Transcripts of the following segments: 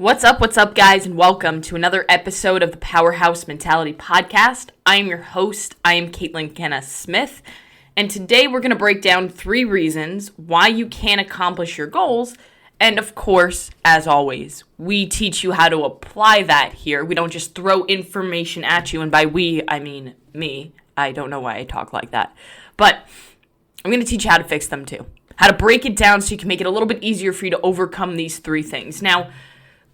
What's up, guys, and welcome to another episode of the Powerhouse Mentality podcast. I am your host. I am Caitlin Kenna Smith, and today we're going to break down 3 reasons why you can't accomplish your goals. And of course, as always, we teach you how to apply that here. We don't just throw information at you, and by we, I mean me. I don't know why I talk like that, but I'm going to teach you how to fix them too. How to break it down so you can make it a little bit easier for you to overcome these 3 things. Now,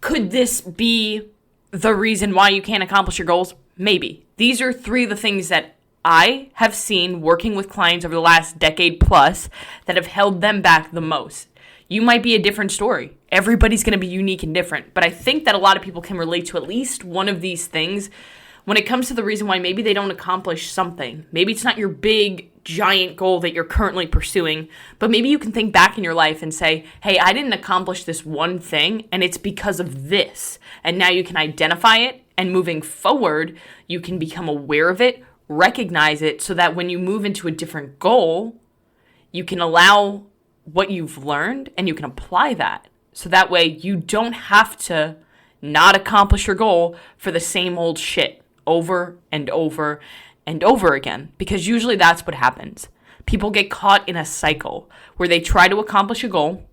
could this be the reason why you can't accomplish your goals? Maybe. These are 3 of the things that I have seen working with clients over the last decade plus that have held them back the most. You might be a different story. Everybody's going to be unique and different. But I think that a lot of people can relate to at least one of these things when it comes to the reason why maybe they don't accomplish something. Maybe it's not your big, giant goal that you're currently pursuing, but maybe you can think back in your life and say, hey, I didn't accomplish this one thing, and it's because of this. And now you can identify it, and moving forward, you can become aware of it, recognize it, so that when you move into a different goal, you can allow what you've learned, and you can apply that. So that way, you don't have to not accomplish your goal for the same old shit over and over and over again, because usually that's what happens. People get caught in a cycle where they try to accomplish a goal,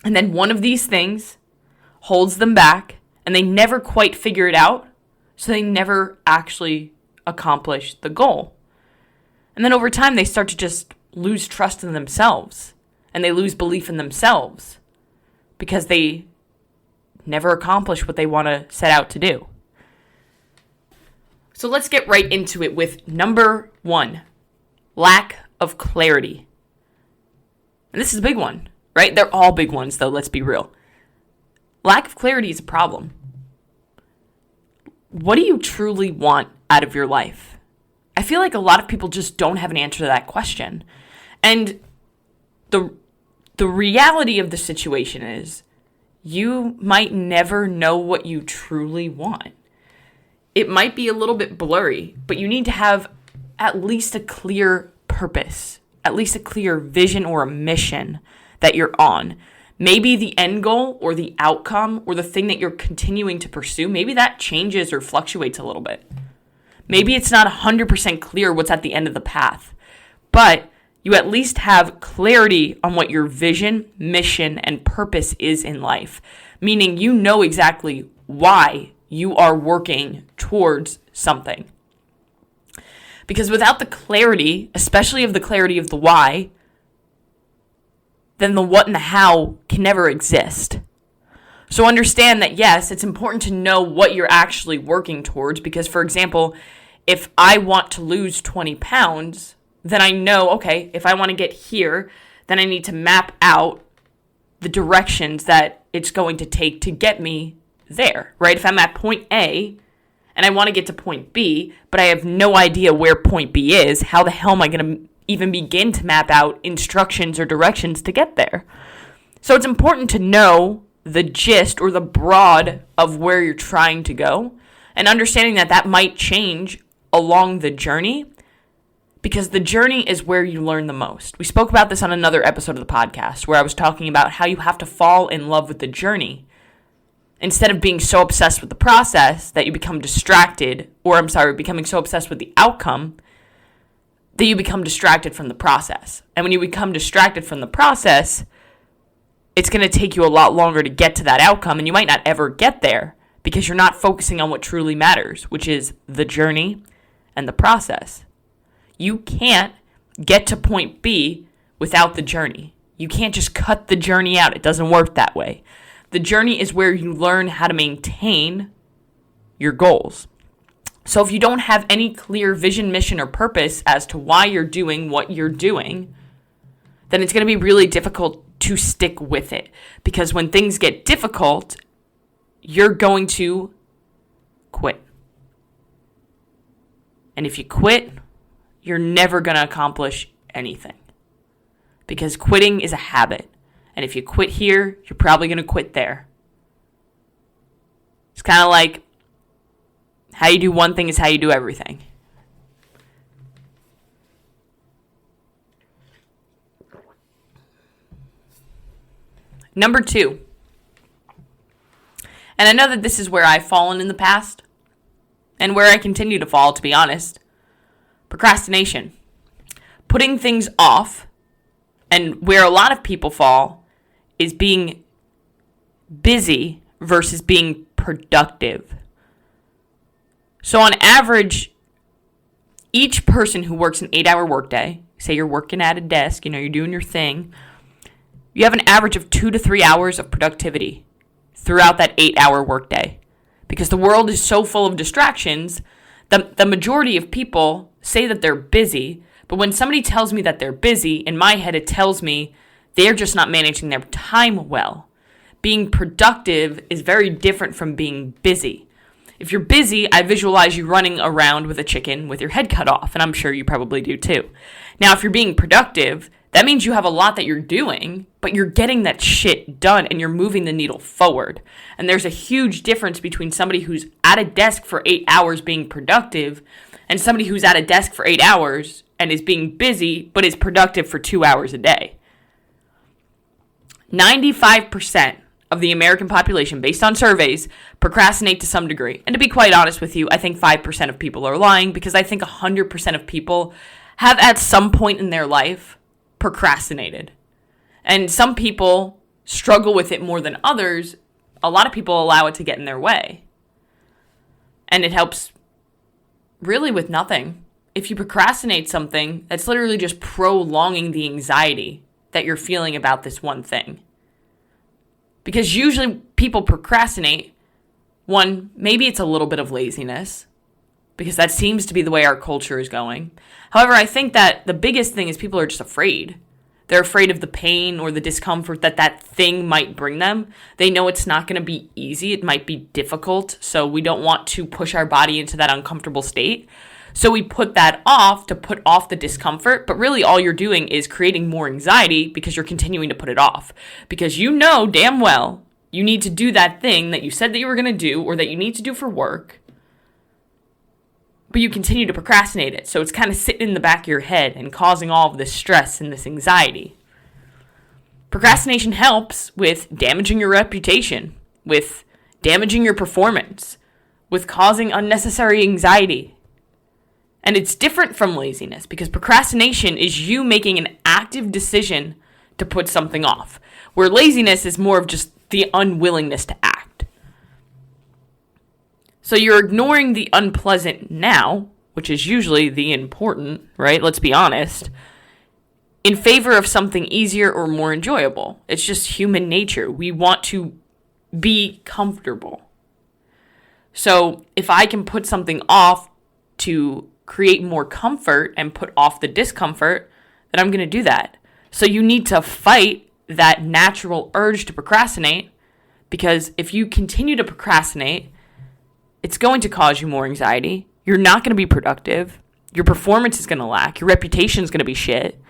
and then one of these things holds them back, and they never quite figure it out, so they never actually accomplish the goal. And then over time, they start to just lose trust in themselves, and they lose belief in themselves because they never accomplish what they want to set out to do. So let's get right into it with number 1, lack of clarity. And this is a big one, right? They're all big ones, though, let's be real. Lack of clarity is a problem. What do you truly want out of your life? I feel like a lot of people just don't have an answer to that question. And the reality of the situation is you might never know what you truly want. It might be a little bit blurry, but you need to have at least a clear purpose, at least a clear vision or a mission that you're on. Maybe the end goal or the outcome or the thing that you're continuing to pursue, maybe that changes or fluctuates a little bit. Maybe it's not 100% clear what's at the end of the path, but you at least have clarity on what your vision, mission, and purpose is in life, meaning you know exactly why you are working towards something. Because without the clarity, especially of the clarity of the why, then the what and the how can never exist. So understand that, yes, it's important to know what you're actually working towards. Because, for example, if I want to lose 20 pounds, then I know, okay, if I want to get here, then I need to map out the directions that it's going to take to get me there, right? If I'm at point A and I want to get to point B, but I have no idea where point B is, how the hell am I going to even begin to map out instructions or directions to get there? So it's important to know the gist or the broad of where you're trying to go, and understanding that that might change along the journey, because the journey is where you learn the most. We spoke about this on another episode of the podcast where I was talking about how you have to fall in love with the journey instead of being so obsessed with the process that you become distracted, becoming so obsessed with the outcome that you become distracted from the process. And when you become distracted from the process, it's going to take you a lot longer to get to that outcome, and you might not ever get there because you're not focusing on what truly matters, which is the journey and the process. You can't get to point B without the journey. You can't just cut the journey out. It doesn't work that way. The journey is where you learn how to maintain your goals. So if you don't have any clear vision, mission, or purpose as to why you're doing what you're doing, then it's going to be really difficult to stick with it. Because when things get difficult, you're going to quit. And if you quit, you're never going to accomplish anything. Because quitting is a habit. And if you quit here, you're probably going to quit there. It's kind of like how you do one thing is how you do everything. Number 2, And I know that this is where I've fallen in the past and where I continue to fall, to be honest. Procrastination. Putting things off, and where a lot of people fall is being busy versus being productive. So on average, each person who works an 8-hour workday, say you're working at a desk, you're doing your thing, you have an average of 2 to 3 hours of productivity throughout that 8-hour workday. Because the world is so full of distractions, the majority of people say that they're busy, but when somebody tells me that they're busy, in my head it tells me they're just not managing their time well. Being productive is very different from being busy. If you're busy, I visualize you running around with a chicken with your head cut off, and I'm sure you probably do too. Now, if you're being productive, that means you have a lot that you're doing, but you're getting that shit done and you're moving the needle forward. And there's a huge difference between somebody who's at a desk for 8 hours being productive and somebody who's at a desk for 8 hours and is being busy but is productive for 2 hours a day. 95% of the American population, based on surveys, procrastinate to some degree. And to be quite honest with you, I think 5% of people are lying, because I think 100% of people have at some point in their life procrastinated. And some people struggle with it more than others. A lot of people allow it to get in their way. And it helps really with nothing. If you procrastinate something, that's literally just prolonging the anxiety that you're feeling about this one thing. Because usually people procrastinate, one, maybe it's a little bit of laziness, because that seems to be the way our culture is going. However, I think that the biggest thing is people are just afraid. They're afraid of the pain or the discomfort that thing might bring them. They know it's not going to be easy. It might be difficult. So we don't want to push our body into that uncomfortable state. So we put that off to put off the discomfort. But really all you're doing is creating more anxiety because you're continuing to put it off. Because you know damn well you need to do that thing that you said that you were going to do or that you need to do for work. But you continue to procrastinate it. So it's kind of sitting in the back of your head and causing all of this stress and this anxiety. Procrastination helps with damaging your reputation, with damaging your performance, with causing unnecessary anxiety. And it's different from laziness, because procrastination is you making an active decision to put something off, where laziness is more of just the unwillingness to act. So you're ignoring the unpleasant now, which is usually the important, right? Let's be honest, in favor of something easier or more enjoyable. It's just human nature. We want to be comfortable. So if I can put something off to create more comfort and put off the discomfort, then I'm going to do that. So you need to fight that natural urge to procrastinate, because if you continue to procrastinate, it's going to cause you more anxiety. You're not going to be productive. Your performance is going to lack. Your reputation is going to be shit,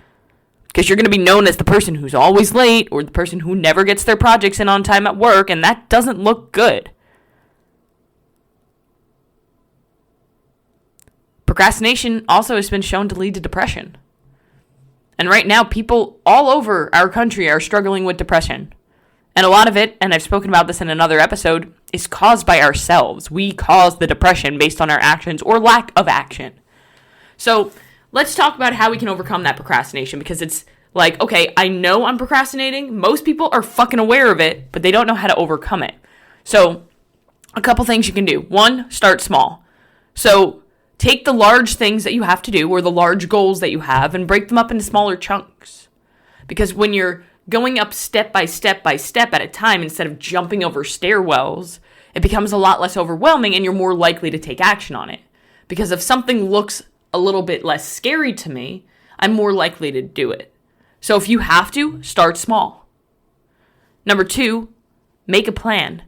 because you're going to be known as the person who's always late or the person who never gets their projects in on time at work, and that doesn't look good. Procrastination also has been shown to lead to depression. And right now, people all over our country are struggling with depression. And a lot of it, and I've spoken about this in another episode, is caused by ourselves. We cause the depression based on our actions or lack of action. So let's talk about how we can overcome that procrastination, because it's like, okay, I know I'm procrastinating. Most people are fucking aware of it, but they don't know how to overcome it. So a couple things you can do. One, start small. So take the large things that you have to do, or the large goals that you have, and break them up into smaller chunks. Because when you're going up step by step by step at a time instead of jumping over stairwells, it becomes a lot less overwhelming and you're more likely to take action on it. Because if something looks a little bit less scary to me, I'm more likely to do it. So if you have to, start small. Number 2, make a plan.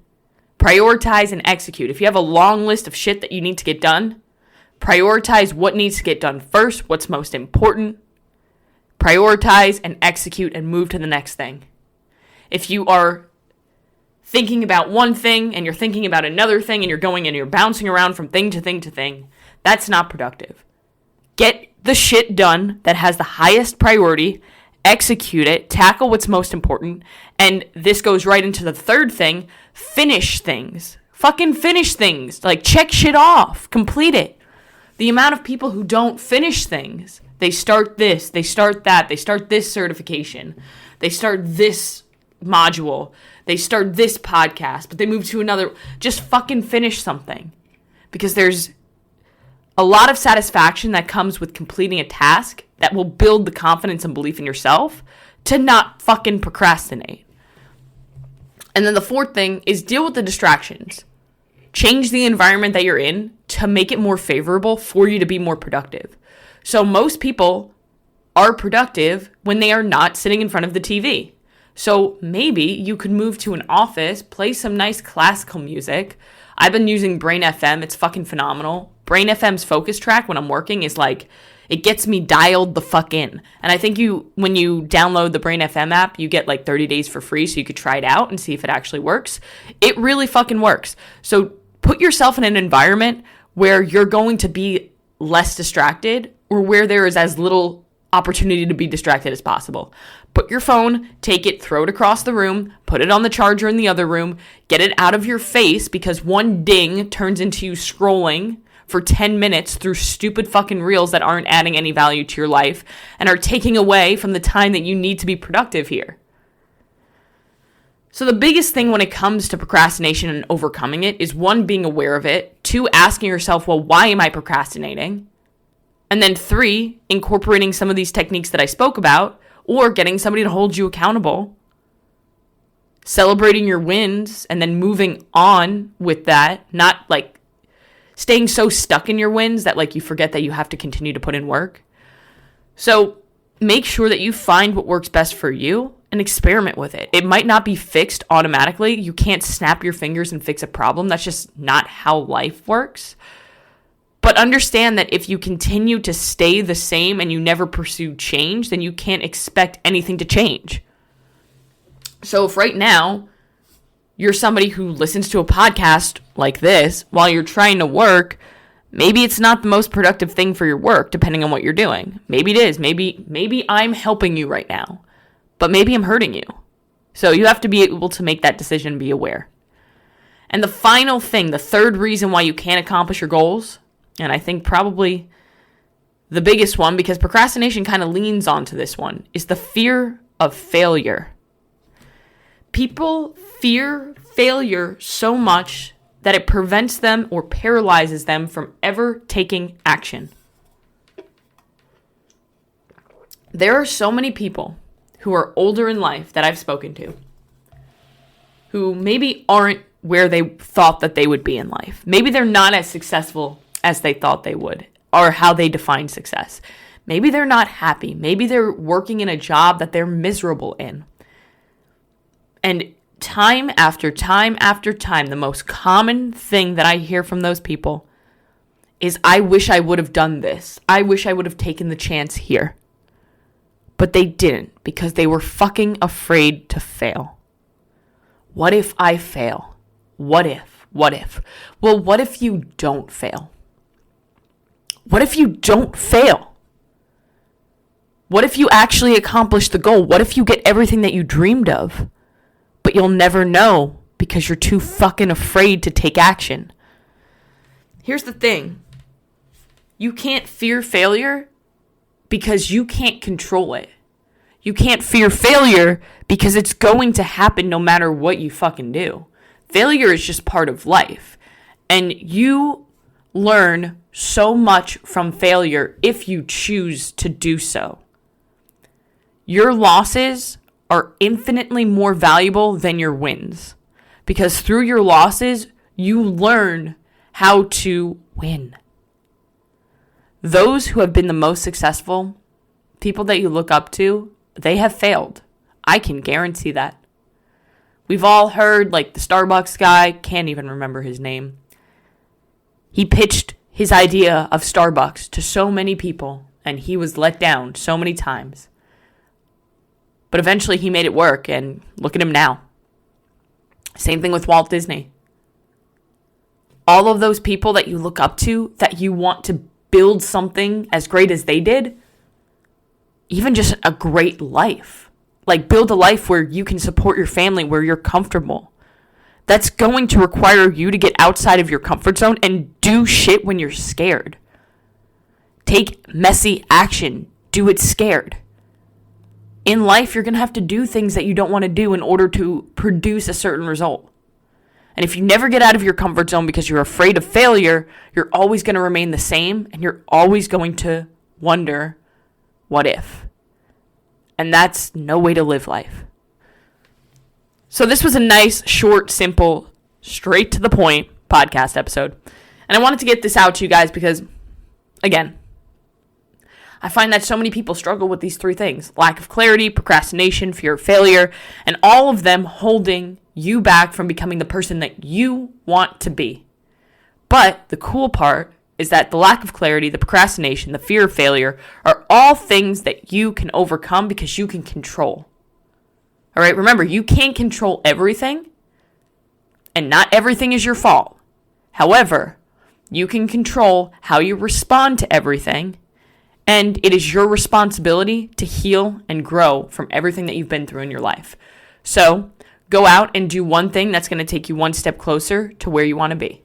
Prioritize and execute. If you have a long list of shit that you need to get done, prioritize what needs to get done first, what's most important. Prioritize and execute and move to the next thing. If you are thinking about one thing and you're thinking about another thing and you're going and you're bouncing around from thing to thing to thing, that's not productive. Get the shit done that has the highest priority execute it, tackle what's most important, and this goes right into the third thing, finish things. Fucking finish things. Like, check shit off. Complete it. The amount of people who don't finish things, they start this, they start that, they start this certification, they start this module, they start this podcast, but they move to another. Just fucking finish something. Because there's a lot of satisfaction that comes with completing a task that will build the confidence and belief in yourself to not fucking procrastinate. And then the fourth thing is deal with the distractions. Change the environment that you're in to make it more favorable for you to be more productive. So most people are productive when they are not sitting in front of the TV. So maybe you could move to an office, play some nice classical music. I've been using Brain FM. It's fucking phenomenal. Brain FM's focus track when I'm working is like, it gets me dialed the fuck in. And I think when you download the Brain FM app, you get like 30 days for free so you could try it out and see if it actually works. It really fucking works. So put yourself in an environment where you're going to be less distracted or where there is as little opportunity to be distracted as possible. Put your phone, take it, throw it across the room, put it on the charger in the other room, get it out of your face because one ding turns into you scrolling for 10 minutes through stupid fucking reels that aren't adding any value to your life and are taking away from the time that you need to be productive here. So the biggest thing when it comes to procrastination and overcoming it is 1, being aware of it, 2, asking yourself, well, why am I procrastinating? And then 3, incorporating some of these techniques that I spoke about or getting somebody to hold you accountable, celebrating your wins and then moving on with that, not like staying so stuck in your wins that like you forget that you have to continue to put in work. So make sure that you find what works best for you and experiment with it. It might not be fixed automatically. You can't snap your fingers and fix a problem. That's just not how life works. But understand that if you continue to stay the same and you never pursue change, then you can't expect anything to change. So if right now you're somebody who listens to a podcast like this while you're trying to work, maybe it's not the most productive thing for your work, depending on what you're doing. Maybe it is. Maybe I'm helping you right now, but maybe I'm hurting you. So you have to be able to make that decision and be aware. And the final thing, the third reason why you can't accomplish your goals, and I think probably the biggest one, because procrastination kind of leans onto this one, is the fear of failure. People fear failure so much that it prevents them or paralyzes them from ever taking action. There are so many people who are older in life that I've spoken to who maybe aren't where they thought that they would be in life. Maybe they're not as successful as they thought they would, or how they define success. Maybe they're not happy. Maybe they're working in a job that they're miserable in. And time after time after time, the most common thing that I hear from those people is, I wish I would have done this. I wish I would have taken the chance here. But they didn't, because they were fucking afraid to fail. What if I fail? What if? What if? Well, what if you don't fail? What if you don't fail? What if you actually accomplish the goal? What if you get everything that you dreamed of? But you'll never know because you're too fucking afraid to take action. Here's the thing. You can't fear failure because you can't control it. You can't fear failure because it's going to happen no matter what you fucking do. Failure is just part of life. And you learn so much from failure if you choose to do so. Your losses are infinitely more valuable than your wins, because through your losses, you learn how to win. Those who have been the most successful, people that you look up to, they have failed. I can guarantee that. We've all heard, like the Starbucks guy, can't even remember his name. He pitched his idea of Starbucks to so many people, and he was let down so many times. But eventually he made it work, and look at him now. Same thing with Walt Disney. All of those people that you look up to, that you want to build something as great as they did, even just a great life. Like, build a life where you can support your family, where you're comfortable. That's going to require you to get outside of your comfort zone and do shit when you're scared. Take messy action. Do it scared. In life, you're going to have to do things that you don't want to do in order to produce a certain result. And if you never get out of your comfort zone because you're afraid of failure, you're always going to remain the same, and you're always going to wonder, what if? And that's no way to live life. So this was a nice, short, simple, straight to the point podcast episode. And I wanted to get this out to you guys because, again, I find that so many people struggle with these three things: lack of clarity, procrastination, fear of failure, and all of them holding you back from becoming the person that you want to be. But the cool part is that the lack of clarity, the procrastination, the fear of failure are all things that you can overcome because you can control. All right, remember, you can't control everything, and not everything is your fault. However, you can control how you respond to everything, and it is your responsibility to heal and grow from everything that you've been through in your life. So, go out and do one thing that's going to take you one step closer to where you want to be.